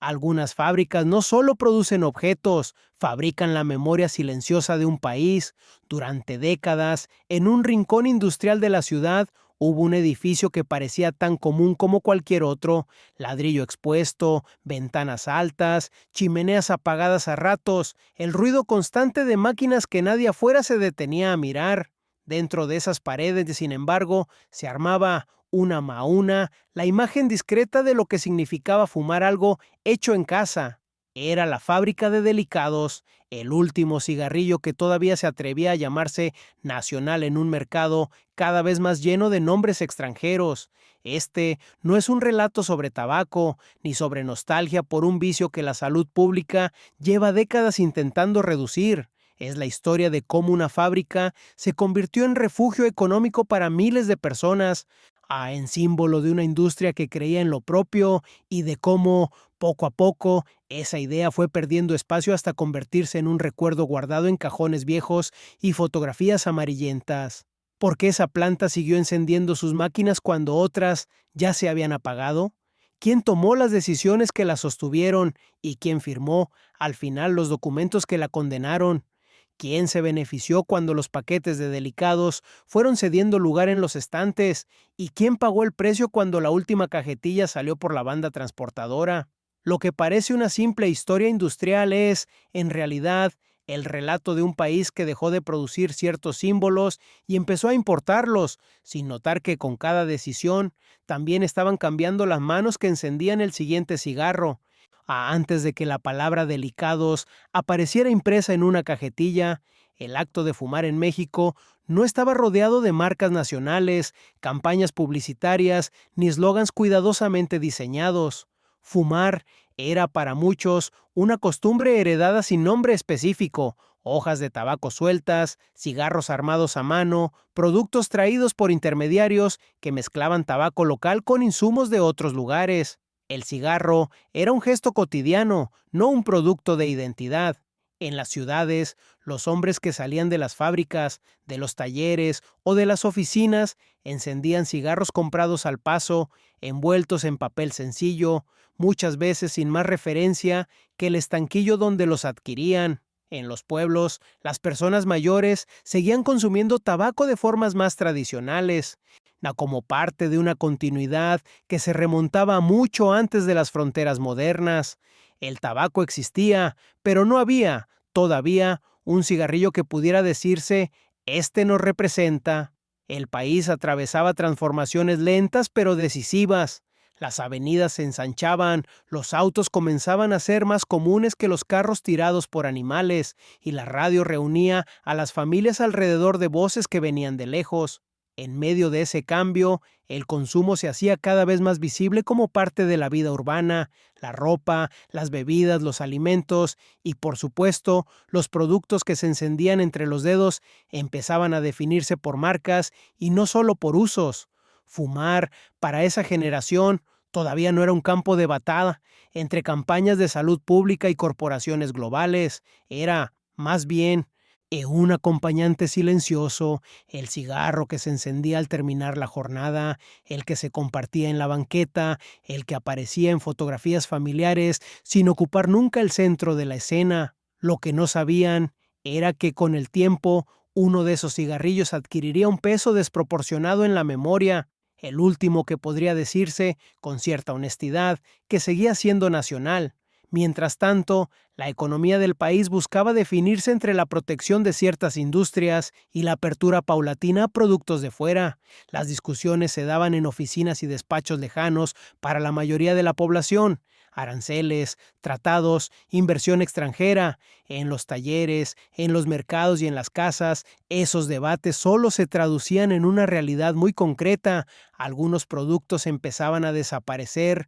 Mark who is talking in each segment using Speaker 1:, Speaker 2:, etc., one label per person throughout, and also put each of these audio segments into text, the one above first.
Speaker 1: Algunas fábricas no solo producen objetos, fabrican la memoria silenciosa de un país. Durante décadas, en un rincón industrial de la ciudad, hubo un edificio que parecía tan común como cualquier otro: ladrillo expuesto, ventanas altas, chimeneas apagadas a ratos, el ruido constante de máquinas que nadie afuera se detenía a mirar. Dentro de esas paredes, sin embargo, se armaba una mauna, la imagen discreta de lo que significaba fumar algo hecho en casa. Era la fábrica de Delicados, el último cigarrillo que todavía se atrevía a llamarse nacional en un mercado cada vez más lleno de nombres extranjeros. Este no es un relato sobre tabaco, ni sobre nostalgia por un vicio que la salud pública lleva décadas intentando reducir. Es la historia de cómo una fábrica se convirtió en refugio económico para miles de personas, en símbolo de una industria que creía en lo propio, y de cómo, poco a poco, esa idea fue perdiendo espacio hasta convertirse en un recuerdo guardado en cajones viejos y fotografías amarillentas. ¿Por qué esa planta siguió encendiendo sus máquinas cuando otras ya se habían apagado? ¿Quién tomó las decisiones que la sostuvieron y quién firmó al final los documentos que la condenaron? ¿Quién se benefició cuando los paquetes de Delicados fueron cediendo lugar en los estantes? ¿Y quién pagó el precio cuando la última cajetilla salió por la banda transportadora? Lo que parece una simple historia industrial es, en realidad, el relato de un país que dejó de producir ciertos símbolos y empezó a importarlos, sin notar que con cada decisión también estaban cambiando las manos que encendían el siguiente cigarro. Antes de que la palabra Delicados apareciera impresa en una cajetilla, el acto de fumar en México no estaba rodeado de marcas nacionales, campañas publicitarias ni eslogans cuidadosamente diseñados. Fumar era para muchos una costumbre heredada sin nombre específico: hojas de tabaco sueltas, cigarros armados a mano, productos traídos por intermediarios que mezclaban tabaco local con insumos de otros lugares. El cigarro era un gesto cotidiano, no un producto de identidad. En las ciudades, los hombres que salían de las fábricas, de los talleres o de las oficinas encendían cigarros comprados al paso, envueltos en papel sencillo, muchas veces sin más referencia que el estanquillo donde los adquirían. En los pueblos, las personas mayores seguían consumiendo tabaco de formas más tradicionales, como parte de una continuidad que se remontaba mucho antes de las fronteras modernas. El tabaco existía, pero no había, todavía, un cigarrillo que pudiera decirse: "Este nos representa". El país atravesaba transformaciones lentas pero decisivas. Las avenidas se ensanchaban, los autos comenzaban a ser más comunes que los carros tirados por animales, y la radio reunía a las familias alrededor de voces que venían de lejos. En medio de ese cambio, el consumo se hacía cada vez más visible como parte de la vida urbana: la ropa, las bebidas, los alimentos y, por supuesto, los productos que se encendían entre los dedos empezaban a definirse por marcas y no solo por usos. Fumar, para esa generación, todavía no era un campo de batalla entre campañas de salud pública y corporaciones globales. Era, más bien, un acompañante silencioso: el cigarro que se encendía al terminar la jornada, el que se compartía en la banqueta, el que aparecía en fotografías familiares sin ocupar nunca el centro de la escena. Lo que no sabían era que con el tiempo uno de esos cigarrillos adquiriría un peso desproporcionado en la memoria, el último que podría decirse, con cierta honestidad, que seguía siendo nacional. Mientras tanto, la economía del país buscaba definirse entre la protección de ciertas industrias y la apertura paulatina a productos de fuera. Las discusiones se daban en oficinas y despachos lejanos para la mayoría de la población: aranceles, tratados, inversión extranjera. En los talleres, en los mercados y en las casas, esos debates solo se traducían en una realidad muy concreta: algunos productos empezaban a desaparecer,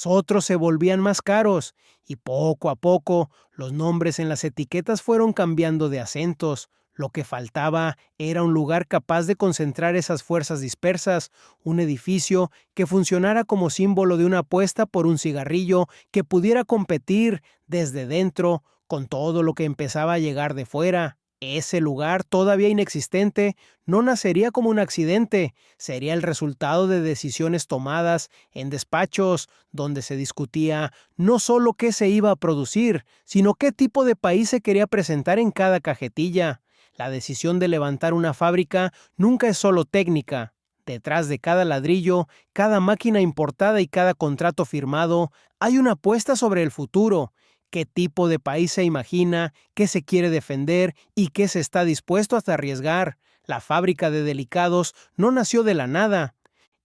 Speaker 1: otros se volvían más caros, y poco a poco los nombres en las etiquetas fueron cambiando de acentos. Lo que faltaba era un lugar capaz de concentrar esas fuerzas dispersas, un edificio que funcionara como símbolo de una apuesta por un cigarrillo que pudiera competir desde dentro con todo lo que empezaba a llegar de fuera. Ese lugar, todavía inexistente, no nacería como un accidente, sería el resultado de decisiones tomadas en despachos donde se discutía no solo qué se iba a producir, sino qué tipo de país se quería presentar en cada cajetilla. La decisión de levantar una fábrica nunca es solo técnica. Detrás de cada ladrillo, cada máquina importada y cada contrato firmado, hay una apuesta sobre el futuro. ¿Qué tipo de país se imagina? ¿Qué se quiere defender? ¿Y qué se está dispuesto hasta arriesgar? La fábrica de delicados no nació de la nada,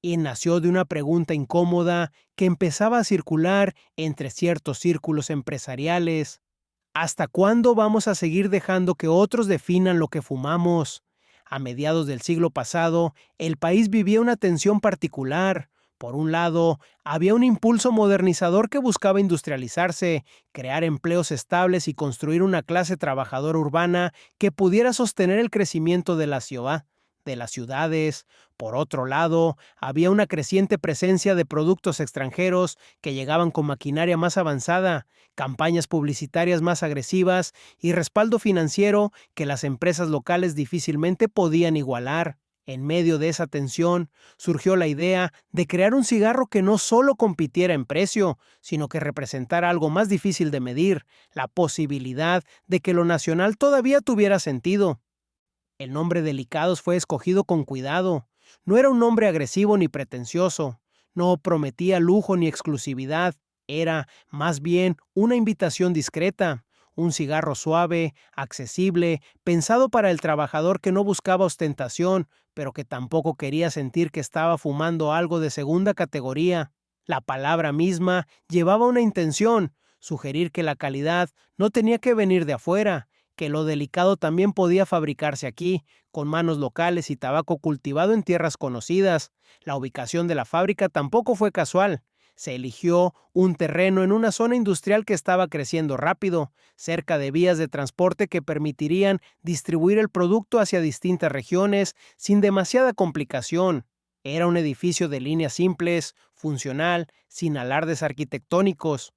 Speaker 1: y nació de una pregunta incómoda que empezaba a circular entre ciertos círculos empresariales. ¿Hasta cuándo vamos a seguir dejando que otros definan lo que fumamos? A mediados del siglo pasado, el país vivía una tensión particular. Por un lado, había un impulso modernizador que buscaba industrializarse, crear empleos estables y construir una clase trabajadora urbana que pudiera sostener el crecimiento de la ciudad, de las ciudades. Por otro lado, había una creciente presencia de productos extranjeros que llegaban con maquinaria más avanzada, campañas publicitarias más agresivas y respaldo financiero que las empresas locales difícilmente podían igualar. En medio de esa tensión, surgió la idea de crear un cigarro que no solo compitiera en precio, sino que representara algo más difícil de medir, la posibilidad de que lo nacional todavía tuviera sentido. El nombre Delicados fue escogido con cuidado. No era un nombre agresivo ni pretencioso. No prometía lujo ni exclusividad. Era, más bien, una invitación discreta. Un cigarro suave, accesible, pensado para el trabajador que no buscaba ostentación, pero que tampoco quería sentir que estaba fumando algo de segunda categoría. La palabra misma llevaba una intención, sugerir que la calidad no tenía que venir de afuera, que lo delicado también podía fabricarse aquí, con manos locales y tabaco cultivado en tierras conocidas. La ubicación de la fábrica tampoco fue casual. Se eligió un terreno en una zona industrial que estaba creciendo rápido, cerca de vías de transporte que permitirían distribuir el producto hacia distintas regiones sin demasiada complicación. Era un edificio de líneas simples, funcional, sin alardes arquitectónicos.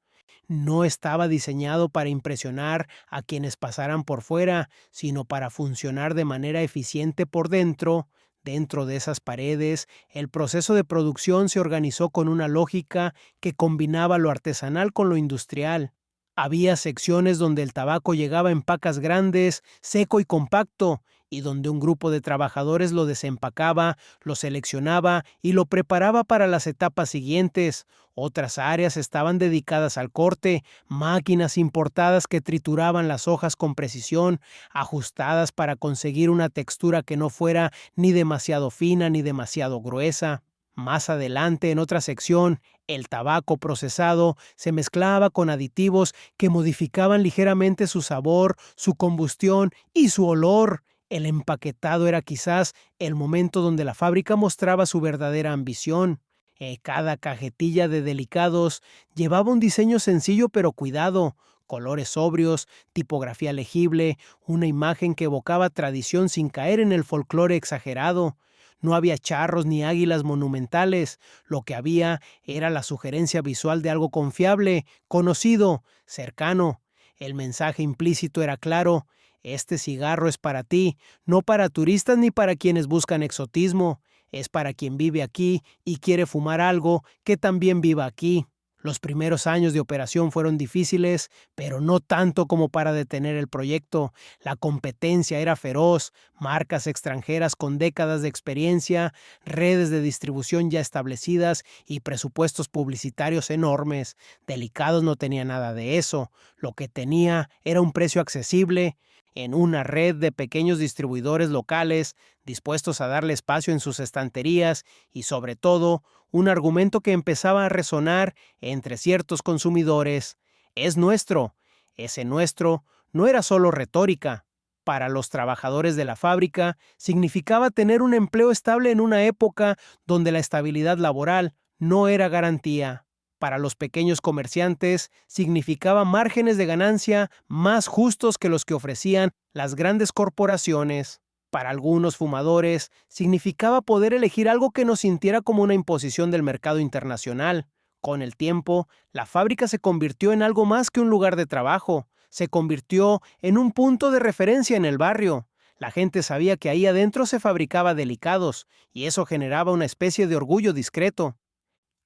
Speaker 1: No estaba diseñado para impresionar a quienes pasaran por fuera, sino para funcionar de manera eficiente por dentro. Dentro de esas paredes, el proceso de producción se organizó con una lógica que combinaba lo artesanal con lo industrial. Había secciones donde el tabaco llegaba en pacas grandes, seco y compacto, y donde un grupo de trabajadores lo desempacaba, lo seleccionaba y lo preparaba para las etapas siguientes. Otras áreas estaban dedicadas al corte, máquinas importadas que trituraban las hojas con precisión, ajustadas para conseguir una textura que no fuera ni demasiado fina ni demasiado gruesa. Más adelante, en otra sección, el tabaco procesado se mezclaba con aditivos que modificaban ligeramente su sabor, su combustión y su olor. El empaquetado era quizás el momento donde la fábrica mostraba su verdadera ambición. Cada cajetilla de Delicados llevaba un diseño sencillo pero cuidado, colores sobrios, tipografía legible, una imagen que evocaba tradición sin caer en el folclore exagerado. No había charros ni águilas monumentales. Lo que había era la sugerencia visual de algo confiable, conocido, cercano. El mensaje implícito era claro: este cigarro es para ti, no para turistas ni para quienes buscan exotismo. Es para quien vive aquí y quiere fumar algo que también viva aquí. Los primeros años de operación fueron difíciles, pero no tanto como para detener el proyecto. La competencia era feroz, marcas extranjeras con décadas de experiencia, redes de distribución ya establecidas y presupuestos publicitarios enormes. Delicados no tenía nada de eso. Lo que tenía era un precio accesible, en una red de pequeños distribuidores locales dispuestos a darle espacio en sus estanterías y, sobre todo, un argumento que empezaba a resonar entre ciertos consumidores: es nuestro. Ese nuestro no era solo retórica. Para los trabajadores de la fábrica significaba tener un empleo estable en una época donde la estabilidad laboral no era garantía. Para los pequeños comerciantes significaba márgenes de ganancia más justos que los que ofrecían las grandes corporaciones. Para algunos fumadores significaba poder elegir algo que no sintiera como una imposición del mercado internacional. Con el tiempo, la fábrica se convirtió en algo más que un lugar de trabajo. Se convirtió en un punto de referencia en el barrio. La gente sabía que ahí adentro se fabricaba delicados, y eso generaba una especie de orgullo discreto.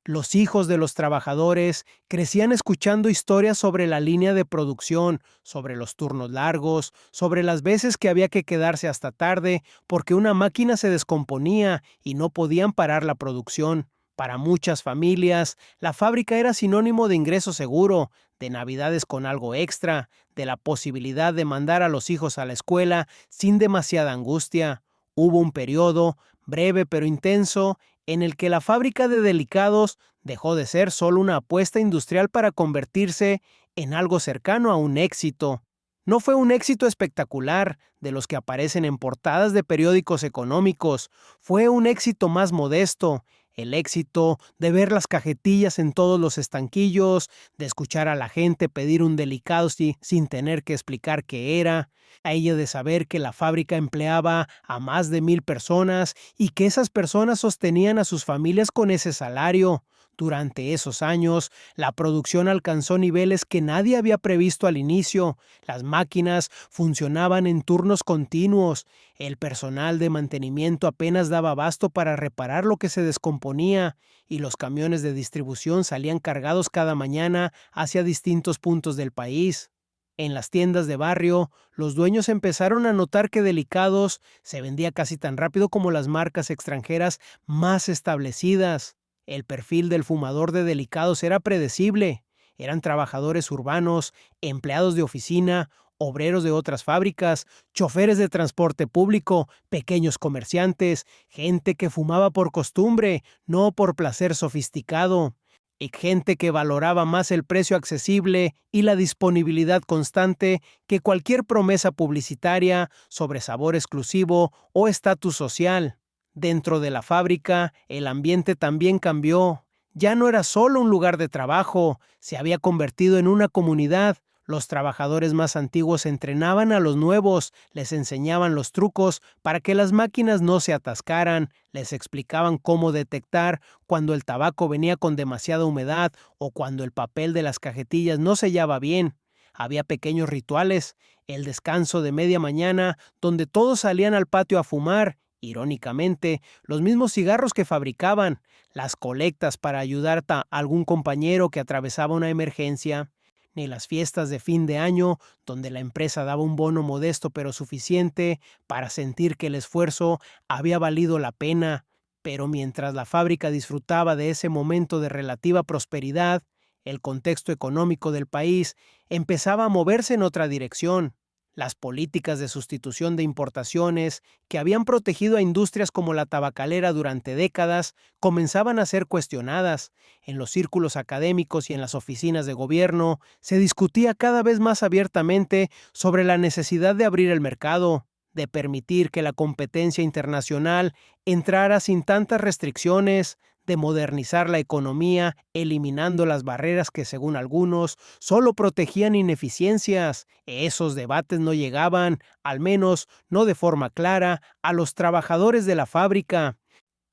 Speaker 1: Los hijos de los trabajadores crecían escuchando historias sobre la línea de producción, sobre los turnos largos, sobre las veces que había que quedarse hasta tarde porque una máquina se descomponía y no podían parar la producción. Para muchas familias, la fábrica era sinónimo de ingreso seguro, de navidades con algo extra, de la posibilidad de mandar a los hijos a la escuela sin demasiada angustia. Hubo un periodo, breve pero intenso, en el que la fábrica de delicados dejó de ser solo una apuesta industrial para convertirse en algo cercano a un éxito. No fue un éxito espectacular, de los que aparecen en portadas de periódicos económicos, fue un éxito más modesto, el éxito de ver las cajetillas en todos los estanquillos, de escuchar a la gente pedir un delicado sin tener que explicar qué era, a ella de saber que la fábrica empleaba a más de 1,000 personas y que esas personas sostenían a sus familias con ese salario. Durante esos años, la producción alcanzó niveles que nadie había previsto al inicio. Las máquinas funcionaban en turnos continuos. El personal de mantenimiento apenas daba abasto para reparar lo que se descomponía, y los camiones de distribución salían cargados cada mañana hacia distintos puntos del país. En las tiendas de barrio, los dueños empezaron a notar que Delicados se vendía casi tan rápido como las marcas extranjeras más establecidas. El perfil del fumador de Delicados era predecible. Eran trabajadores urbanos, empleados de oficina, obreros de otras fábricas, choferes de transporte público, pequeños comerciantes, gente que fumaba por costumbre, no por placer sofisticado. Y gente que valoraba más el precio accesible y la disponibilidad constante que cualquier promesa publicitaria sobre sabor exclusivo o estatus social. Dentro de la fábrica, el ambiente también cambió. Ya no era solo un lugar de trabajo, se había convertido en una comunidad. Los trabajadores más antiguos entrenaban a los nuevos, les enseñaban los trucos para que las máquinas no se atascaran, les explicaban cómo detectar cuando el tabaco venía con demasiada humedad o cuando el papel de las cajetillas no sellaba bien. Había pequeños rituales, el descanso de media mañana, donde todos salían al patio a fumar, irónicamente, los mismos cigarros que fabricaban, las colectas para ayudar a algún compañero que atravesaba una emergencia, ni las fiestas de fin de año, donde la empresa daba un bono modesto pero suficiente para sentir que el esfuerzo había valido la pena. Pero mientras la fábrica disfrutaba de ese momento de relativa prosperidad, el contexto económico del país empezaba a moverse en otra dirección. Las políticas de sustitución de importaciones, que habían protegido a industrias como la tabacalera durante décadas, comenzaban a ser cuestionadas. En los círculos académicos y en las oficinas de gobierno se discutía cada vez más abiertamente sobre la necesidad de abrir el mercado, de permitir que la competencia internacional entrara sin tantas restricciones, de modernizar la economía, eliminando las barreras que, según algunos, solo protegían ineficiencias. Esos debates no llegaban, al menos no de forma clara, a los trabajadores de la fábrica.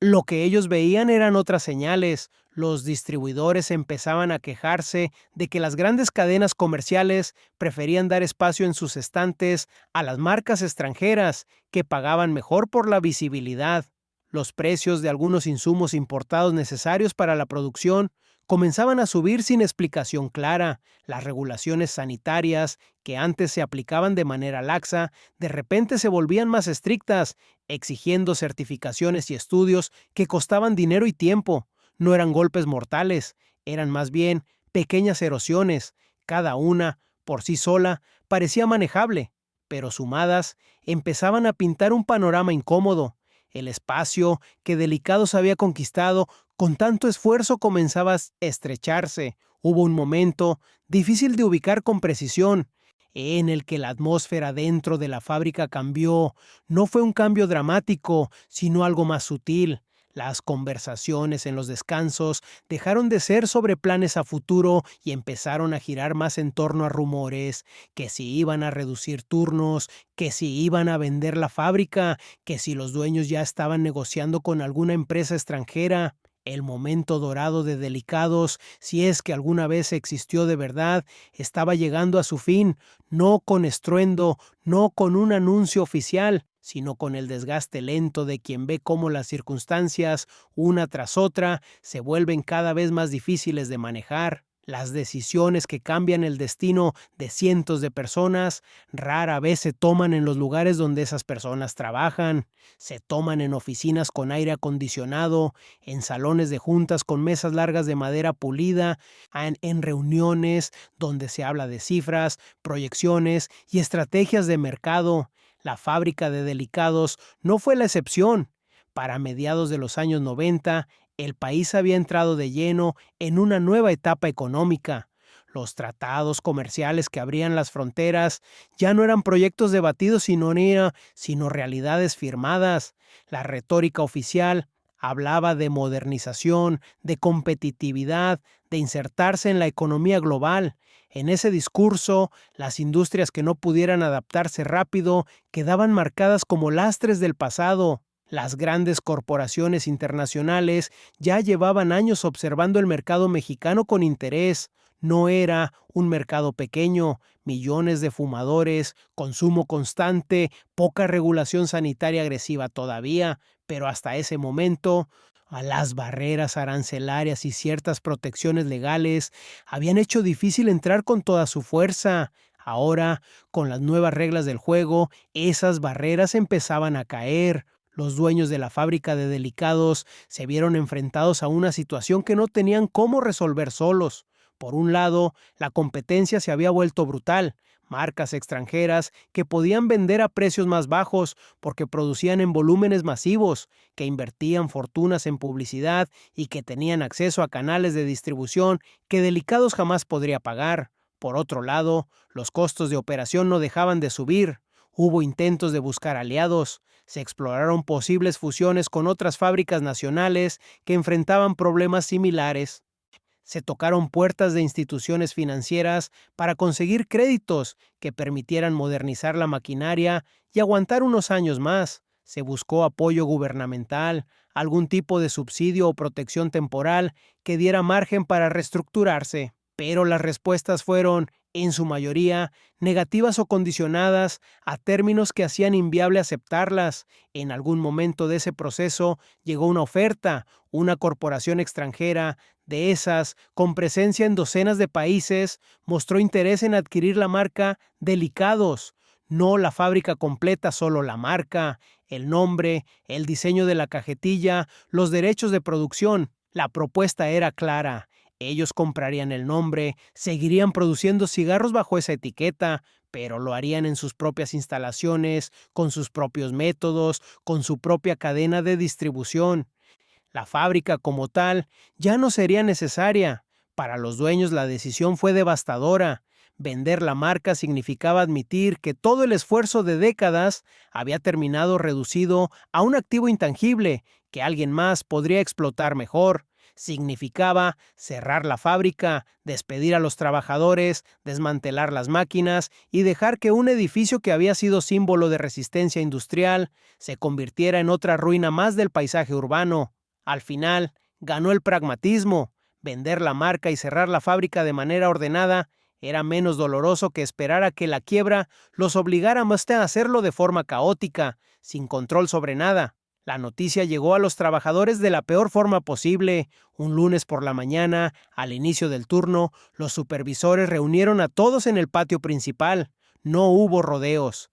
Speaker 1: Lo que ellos veían eran otras señales. Los distribuidores empezaban a quejarse de que las grandes cadenas comerciales preferían dar espacio en sus estantes a las marcas extranjeras, que pagaban mejor por la visibilidad. Los precios de algunos insumos importados necesarios para la producción comenzaban a subir sin explicación clara. Las regulaciones sanitarias, que antes se aplicaban de manera laxa, de repente se volvían más estrictas, exigiendo certificaciones y estudios que costaban dinero y tiempo. No eran golpes mortales, eran más bien pequeñas erosiones. Cada una, por sí sola, parecía manejable, pero sumadas, empezaban a pintar un panorama incómodo. El espacio que Delicados había conquistado con tanto esfuerzo comenzaba a estrecharse. Hubo un momento, difícil de ubicar con precisión, en el que la atmósfera dentro de la fábrica cambió. No fue un cambio dramático, sino algo más sutil. Las conversaciones en los descansos dejaron de ser sobre planes a futuro y empezaron a girar más en torno a rumores, que si iban a reducir turnos, que si iban a vender la fábrica, que si los dueños ya estaban negociando con alguna empresa extranjera. El momento dorado de Delicados, si es que alguna vez existió de verdad, estaba llegando a su fin, no con estruendo, no con un anuncio oficial, sino con el desgaste lento de quien ve cómo las circunstancias, una tras otra, se vuelven cada vez más difíciles de manejar. Las decisiones que cambian el destino de cientos de personas rara vez se toman en los lugares donde esas personas trabajan. Se toman en oficinas con aire acondicionado, en salones de juntas con mesas largas de madera pulida, en reuniones donde se habla de cifras, proyecciones y estrategias de mercado. La fábrica de Delicados no fue la excepción. Para mediados de los años 90, el país había entrado de lleno en una nueva etapa económica. Los tratados comerciales que abrían las fronteras ya no eran proyectos debatidos sino realidades firmadas. La retórica oficial hablaba de modernización, de competitividad, de insertarse en la economía global. En ese discurso, las industrias que no pudieran adaptarse rápido quedaban marcadas como lastres del pasado. Las grandes corporaciones internacionales ya llevaban años observando el mercado mexicano con interés. No era un mercado pequeño, millones de fumadores, consumo constante, poca regulación sanitaria agresiva todavía, pero hasta ese momento, las barreras arancelarias y ciertas protecciones legales habían hecho difícil entrar con toda su fuerza. Ahora, con las nuevas reglas del juego, esas barreras empezaban a caer. Los dueños de la fábrica de Delicados se vieron enfrentados a una situación que no tenían cómo resolver solos. Por un lado, la competencia se había vuelto brutal. Marcas extranjeras que podían vender a precios más bajos porque producían en volúmenes masivos, que invertían fortunas en publicidad y que tenían acceso a canales de distribución que Delicados jamás podría pagar. Por otro lado, los costos de operación no dejaban de subir. Hubo intentos de buscar aliados. Se exploraron posibles fusiones con otras fábricas nacionales que enfrentaban problemas similares. Se tocaron puertas de instituciones financieras para conseguir créditos que permitieran modernizar la maquinaria y aguantar unos años más. Se buscó apoyo gubernamental, algún tipo de subsidio o protección temporal que diera margen para reestructurarse. Pero las respuestas fueron, en su mayoría, negativas o condicionadas a términos que hacían inviable aceptarlas. En algún momento de ese proceso llegó una oferta, una corporación extranjera, de esas, con presencia en docenas de países, mostró interés en adquirir la marca Delicados. No la fábrica completa, solo la marca, el nombre, el diseño de la cajetilla, los derechos de producción. La propuesta era clara. Ellos comprarían el nombre, seguirían produciendo cigarros bajo esa etiqueta, pero lo harían en sus propias instalaciones, con sus propios métodos, con su propia cadena de distribución. La fábrica como tal ya no sería necesaria. Para los dueños la decisión fue devastadora. Vender la marca significaba admitir que todo el esfuerzo de décadas había terminado reducido a un activo intangible que alguien más podría explotar mejor. Significaba cerrar la fábrica, despedir a los trabajadores, desmantelar las máquinas y dejar que un edificio que había sido símbolo de resistencia industrial se convirtiera en otra ruina más del paisaje urbano. Al final, ganó el pragmatismo. Vender la marca y cerrar la fábrica de manera ordenada era menos doloroso que esperar a que la quiebra los obligara más a hacerlo de forma caótica, sin control sobre nada. La noticia llegó a los trabajadores de la peor forma posible. Un lunes por la mañana, al inicio del turno, los supervisores reunieron a todos en el patio principal. No hubo rodeos.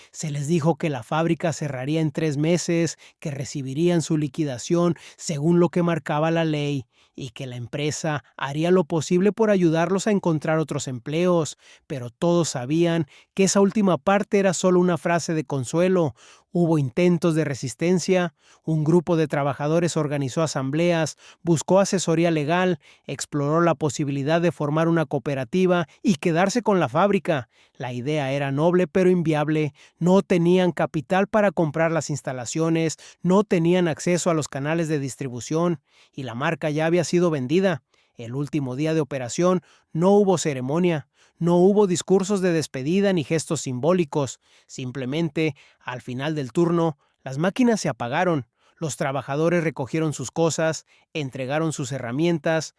Speaker 1: Se les dijo que la fábrica cerraría en 3 meses, que recibirían su liquidación según lo que marcaba la ley y que la empresa haría lo posible por ayudarlos a encontrar otros empleos, pero todos sabían que esa última parte era solo una frase de consuelo. Hubo intentos de resistencia, un grupo de trabajadores organizó asambleas, buscó asesoría legal, exploró la posibilidad de formar una cooperativa y quedarse con la fábrica. La idea era noble pero inviable. No tenían capital para comprar las instalaciones, no tenían acceso a los canales de distribución y la marca ya había sido vendida. El último día de operación no hubo ceremonia. No hubo discursos de despedida ni gestos simbólicos. Simplemente, al final del turno, las máquinas se apagaron. Los trabajadores recogieron sus cosas, entregaron sus herramientas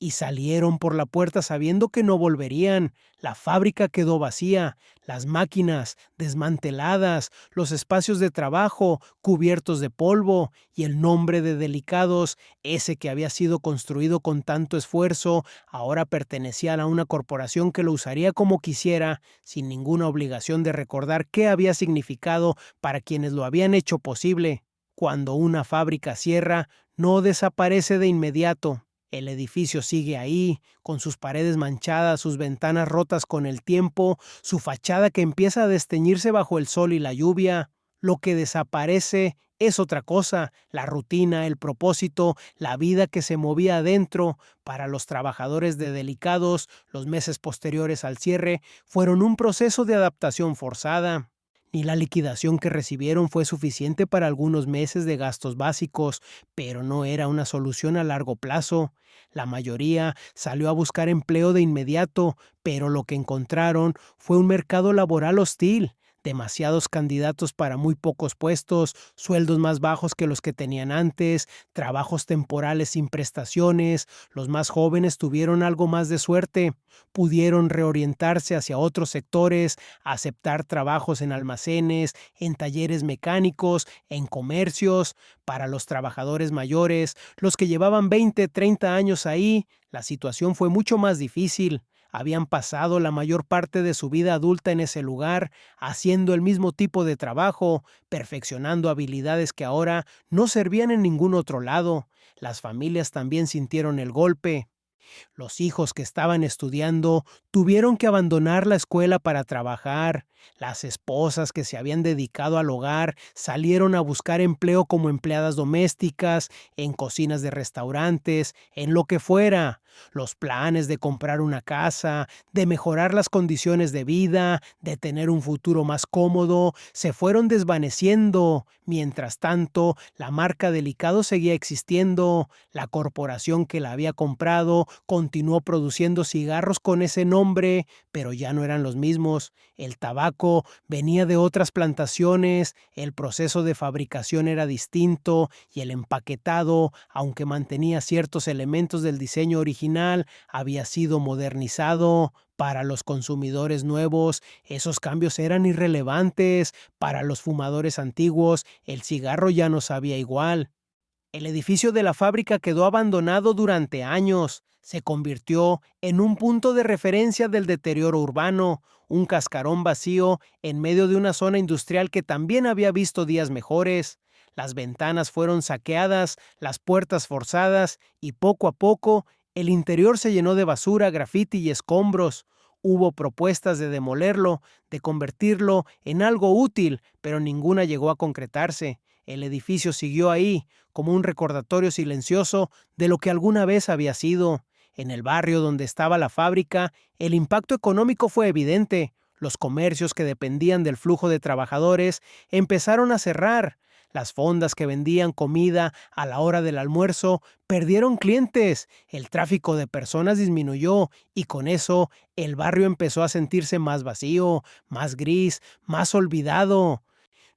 Speaker 1: y salieron por la puerta sabiendo que no volverían. La fábrica quedó vacía, las máquinas desmanteladas, los espacios de trabajo cubiertos de polvo y el nombre de Delicados, ese que había sido construido con tanto esfuerzo, ahora pertenecía a una corporación que lo usaría como quisiera, sin ninguna obligación de recordar qué había significado para quienes lo habían hecho posible. Cuando una fábrica cierra, no desaparece de inmediato. El edificio sigue ahí, con sus paredes manchadas, sus ventanas rotas con el tiempo, su fachada que empieza a desteñirse bajo el sol y la lluvia. Lo que desaparece es otra cosa, la rutina, el propósito, la vida que se movía adentro. Para los trabajadores de Delicados, los meses posteriores al cierre fueron un proceso de adaptación forzada. Ni la liquidación que recibieron fue suficiente para algunos meses de gastos básicos, pero no era una solución a largo plazo. La mayoría salió a buscar empleo de inmediato, pero lo que encontraron fue un mercado laboral hostil. Demasiados candidatos para muy pocos puestos, sueldos más bajos que los que tenían antes, trabajos temporales sin prestaciones. Los más jóvenes tuvieron algo más de suerte. Pudieron reorientarse hacia otros sectores, aceptar trabajos en almacenes, en talleres mecánicos, en comercios. Para los trabajadores mayores, los que llevaban 20, 30 años ahí, la situación fue mucho más difícil. Habían pasado la mayor parte de su vida adulta en ese lugar, haciendo el mismo tipo de trabajo, perfeccionando habilidades que ahora no servían en ningún otro lado. Las familias también sintieron el golpe. Los hijos que estaban estudiando tuvieron que abandonar la escuela para trabajar. Las esposas que se habían dedicado al hogar salieron a buscar empleo como empleadas domésticas, en cocinas de restaurantes, en lo que fuera. Los planes de comprar una casa, de mejorar las condiciones de vida, de tener un futuro más cómodo, se fueron desvaneciendo. Mientras tanto, la marca Delicado seguía existiendo. La corporación que la había comprado continuó produciendo cigarros con ese nombre, pero ya no eran los mismos. El tabaco venía de otras plantaciones, el proceso de fabricación era distinto y el empaquetado, aunque mantenía ciertos elementos del diseño original, había sido modernizado. Para los consumidores nuevos, esos cambios eran irrelevantes. Para los fumadores antiguos, el cigarro ya no sabía igual. El edificio de la fábrica quedó abandonado durante años. Se convirtió en un punto de referencia del deterioro urbano, un cascarón vacío en medio de una zona industrial que también había visto días mejores. Las ventanas fueron saqueadas, las puertas forzadas y poco a poco el interior se llenó de basura, grafiti y escombros. Hubo propuestas de demolerlo, de convertirlo en algo útil, pero ninguna llegó a concretarse. El edificio siguió ahí, como un recordatorio silencioso de lo que alguna vez había sido. En el barrio donde estaba la fábrica, el impacto económico fue evidente. Los comercios que dependían del flujo de trabajadores empezaron a cerrar. Las fondas que vendían comida a la hora del almuerzo perdieron clientes. El tráfico de personas disminuyó y con eso el barrio empezó a sentirse más vacío, más gris, más olvidado.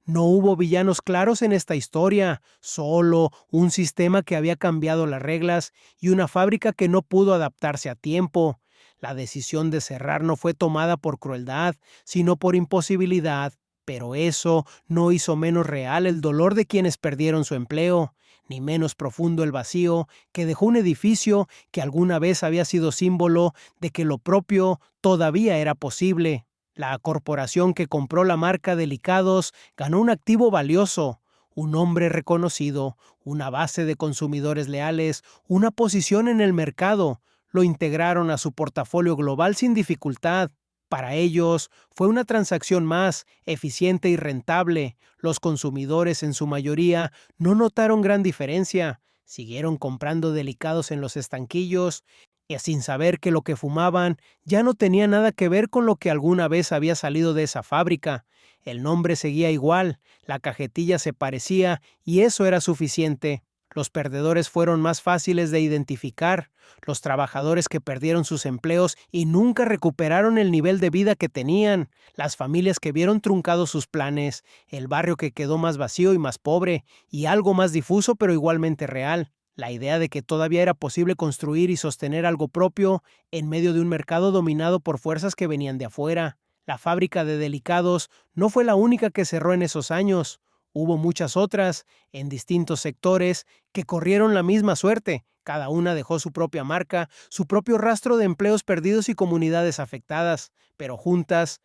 Speaker 1: No hubo villanos claros en esta historia, solo un sistema que había cambiado las reglas y una fábrica que no pudo adaptarse a tiempo. La decisión de cerrar no fue tomada por crueldad, sino por imposibilidad, pero eso no hizo menos real el dolor de quienes perdieron su empleo, ni menos profundo el vacío que dejó un edificio que alguna vez había sido símbolo de que lo propio todavía era posible. La corporación que compró la marca Delicados ganó un activo valioso, un nombre reconocido, una base de consumidores leales, una posición en el mercado. Lo integraron a su portafolio global sin dificultad. Para ellos fue una transacción más eficiente y rentable. Los consumidores en su mayoría no notaron gran diferencia. Siguieron comprando Delicados en los estanquillos y sin saber que lo que fumaban ya no tenía nada que ver con lo que alguna vez había salido de esa fábrica. El nombre seguía igual, la cajetilla se parecía y eso era suficiente. Los perdedores fueron más fáciles de identificar, los trabajadores que perdieron sus empleos y nunca recuperaron el nivel de vida que tenían, las familias que vieron truncados sus planes, el barrio que quedó más vacío y más pobre, y algo más difuso pero igualmente real. La idea de que todavía era posible construir y sostener algo propio en medio de un mercado dominado por fuerzas que venían de afuera. La fábrica de Delicados no fue la única que cerró en esos años. Hubo muchas otras, en distintos sectores, que corrieron la misma suerte. Cada una dejó su propia marca, su propio rastro de empleos perdidos y comunidades afectadas. Pero juntas,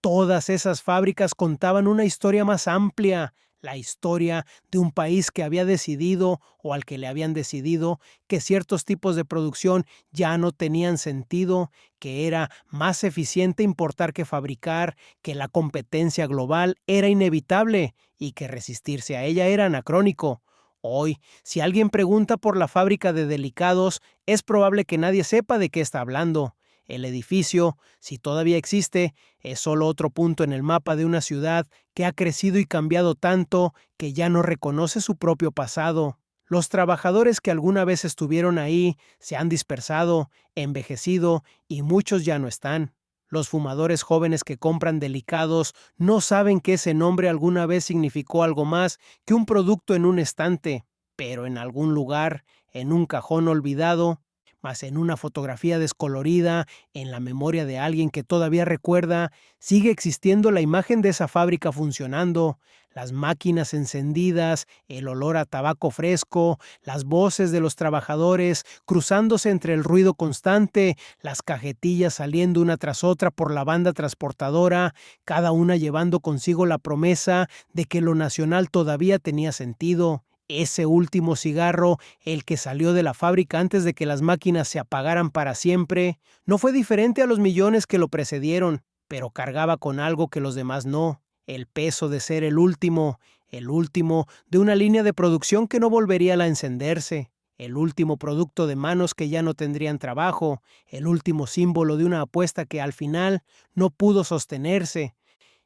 Speaker 1: todas esas fábricas contaban una historia más amplia, la historia de un país que había decidido, o al que le habían decidido, que ciertos tipos de producción ya no tenían sentido, que era más eficiente importar que fabricar, que la competencia global era inevitable y que resistirse a ella era anacrónico. Hoy, si alguien pregunta por la fábrica de Delicados, es probable que nadie sepa de qué está hablando. El edificio, si todavía existe, es solo otro punto en el mapa de una ciudad que ha crecido y cambiado tanto que ya no reconoce su propio pasado. Los trabajadores que alguna vez estuvieron ahí se han dispersado, envejecido y muchos ya no están. Los fumadores jóvenes que compran Delicados no saben que ese nombre alguna vez significó algo más que un producto en un estante, pero en algún lugar, en un cajón olvidado, mas en una fotografía descolorida, en la memoria de alguien que todavía recuerda, sigue existiendo la imagen de esa fábrica funcionando, las máquinas encendidas, el olor a tabaco fresco, las voces de los trabajadores cruzándose entre el ruido constante, las cajetillas saliendo una tras otra por la banda transportadora, cada una llevando consigo la promesa de que lo nacional todavía tenía sentido. Ese último cigarro, el que salió de la fábrica antes de que las máquinas se apagaran para siempre, no fue diferente a los millones que lo precedieron, pero cargaba con algo que los demás no, el peso de ser el último de una línea de producción que no volvería a encenderse, el último producto de manos que ya no tendrían trabajo, el último símbolo de una apuesta que al final no pudo sostenerse.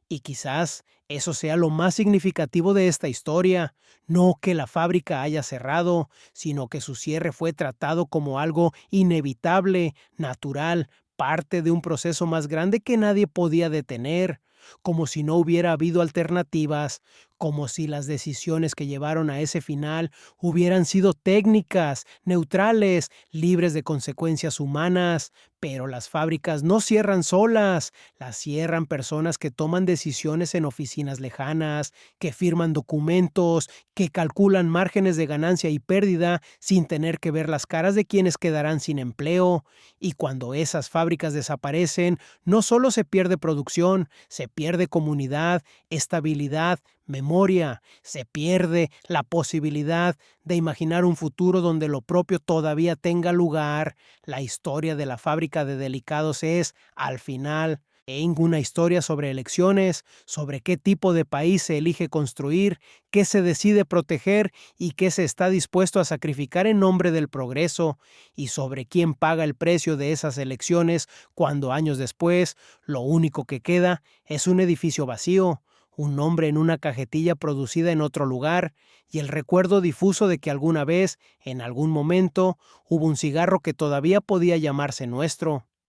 Speaker 1: Y quizás eso sea lo más significativo de esta historia, no que la fábrica haya cerrado, sino que su cierre fue tratado como algo inevitable, natural, parte de un proceso más grande que nadie podía detener, como si no hubiera habido alternativas, como si las decisiones que llevaron a ese final hubieran sido técnicas, neutrales, libres de consecuencias humanas. Pero las fábricas no cierran solas, las cierran personas que toman decisiones en oficinas lejanas, que firman documentos, que calculan márgenes de ganancia y pérdida sin tener que ver las caras de quienes quedarán sin empleo. Y cuando esas fábricas desaparecen, no solo se pierde producción, se pierde comunidad, estabilidad, memoria, se pierde la posibilidad de imaginar un futuro donde lo propio todavía tenga lugar. La historia de la fábrica de Delicados es, al final, una historia sobre elecciones, sobre qué tipo de país se elige construir, qué se decide proteger y qué se está dispuesto a sacrificar en nombre del progreso, y sobre quién paga el precio de esas elecciones cuando años después lo único que queda es un edificio vacío, un nombre en una cajetilla producida en otro lugar, y el recuerdo difuso de que alguna vez, en algún momento, hubo un cigarro que todavía podía llamarse nuestro.